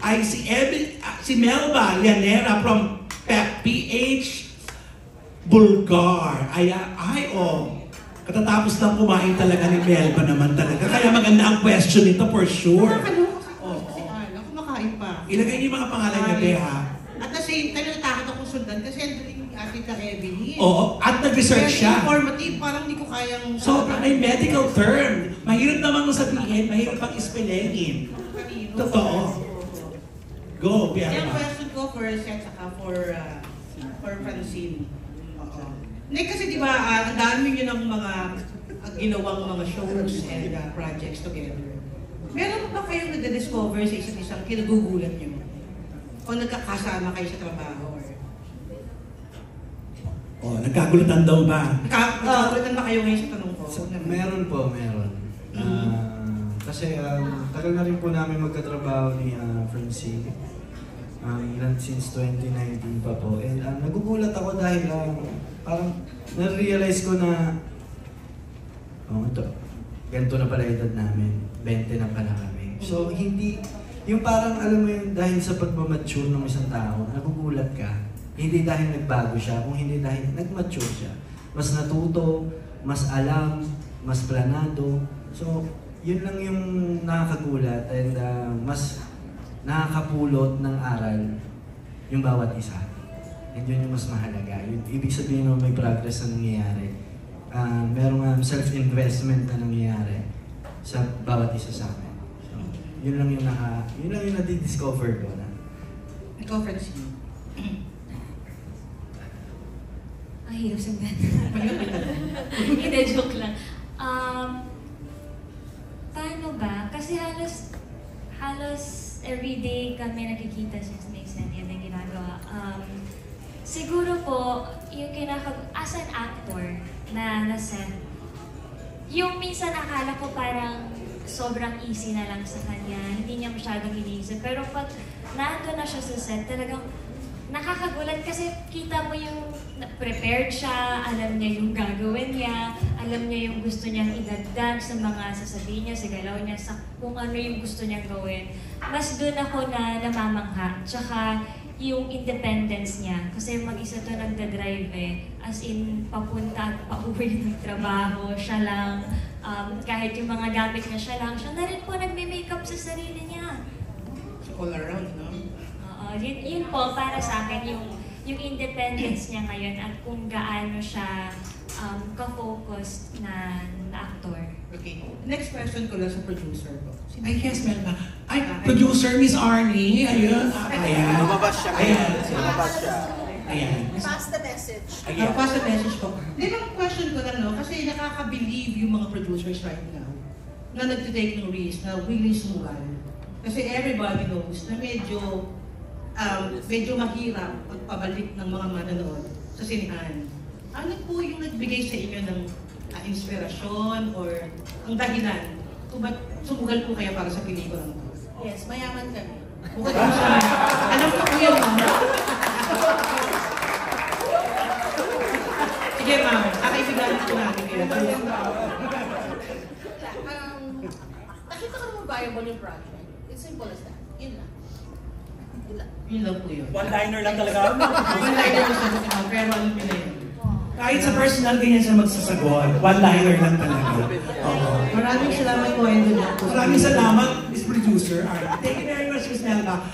ay si Melba Llanera from PH Bulgar. Katatapos lang kumain talaga ni Melba naman talaga. Kaya maganda ang question nito for sure. Kumakain pa. Ilagay niyo yung mga pangalan niya, Beha. At the same time, natakot akong sundan kasi andun yung ating ka-Evelyn. Oo, at nag-research siya. Informative, parang hindi ko kayang... So, may medical term. Mahirap naman sabihin, mahirap pang ispelengin. Totoo. Go, Beha. Yung question ko for Seth saka for Francine. Kasi di ba, ang dami nyo ng mga ginawang mga shows and projects together. Meron ba kayong nade-discover sa isa't isang kinagugulat nyo? O nagkakasama kayo sa trabaho? Nagkagulatan daw ba? Nagkagulatan ba kayo ngayon sa tanong ko? Meron po, meron. Kasi tagal na rin po namin magkatrabaho ni Francine. Since 2019 pa po. And nagugulat ako dahil parang na-realize ko na ganito na pala edad namin. 20 na pala kami. So hindi, yung parang alam mo yun, dahil sa pagmamature ng isang tao, nagugulat ka. Hindi dahil nagbago siya, kung hindi dahil nag-mature siya. Mas natuto, mas alam, mas planado. So yun lang yung nakakagulat and mas nakakapulot ng aral yung bawat isa. And yun yung mas mahalaga. Yung ibig sabihin na may progress na nangyayari. Merong self-investment na nangyayari sa bawat isa sa amin. So, yun lang yung nadi-discover ko na. Ikaw, Francine. Ang hirap sabihin. Hindi, joke lang. Paano ba? Kasi halos everyday kami nakikita since may extent yan ang ginagawa. Siguro po, yung as an actor na set, yung minsan akala ko parang sobrang easy na lang sa kanya, hindi niya masyadong iniisip. Pero pag nandun na siya sa set, talagang nakakagulat kasi kita mo yung prepared siya, alam niya yung gagawin niya, alam niya yung gusto niyang idagdag sa mga sasabihin niya, sa galaw niya, sa kung ano yung gusto niyang gawin. Mas doon ako na namamangha. Tsaka yung independence niya. Kasi mag-isa to nagdadrive as in papunta at pauwi ng trabaho, siya lang. Kahit yung mga gamit niya, siya lang. Siya na rin po nagme-makeup sa sarili niya. So all around, no? Yun po para sa akin yung independence niya ngayon at kung gaano siya ka-focused na actor. Okay. Next question ko lang sa producer ko. Ay, yes, Melba. Ay, producer Miss Arnie. Ayun. Ayan. Lumabas siya. Ayan. Lumabas siya. Ayan. Pass the message. Ayan. Pass the message ko. Di ba question ko lang, no? Kasi nakaka-believe yung mga producers right now na nag-take ng risk, na willing sumugal. Kasi everybody knows na medyo mahirap pagpabalik ng mga manonood sa sinihan. Ano po yung nagbigay sa inyo ng inspirasyon or ang dahilan kung ba't sumugal po kayo para sa pelikulang ito? Yes, mayaman kami. Bukod po sa alam ko po yun, ma'am. Sige, ma'am. Kakaibigan ko natin kayo. Nakita ko naman viable yung project. It's simple as that. Yun lang. Yun lang po yun. One-liner lang talaga. One-liner lang sa mukha, pero alam nyo na yun. Kahit sa personal, ganyan siya magsasagot. One-liner lang talaga. Oo. Maraming salamat po, Endo. Maraming salamat, Miss Producer. Thank you very much, Miss Melba.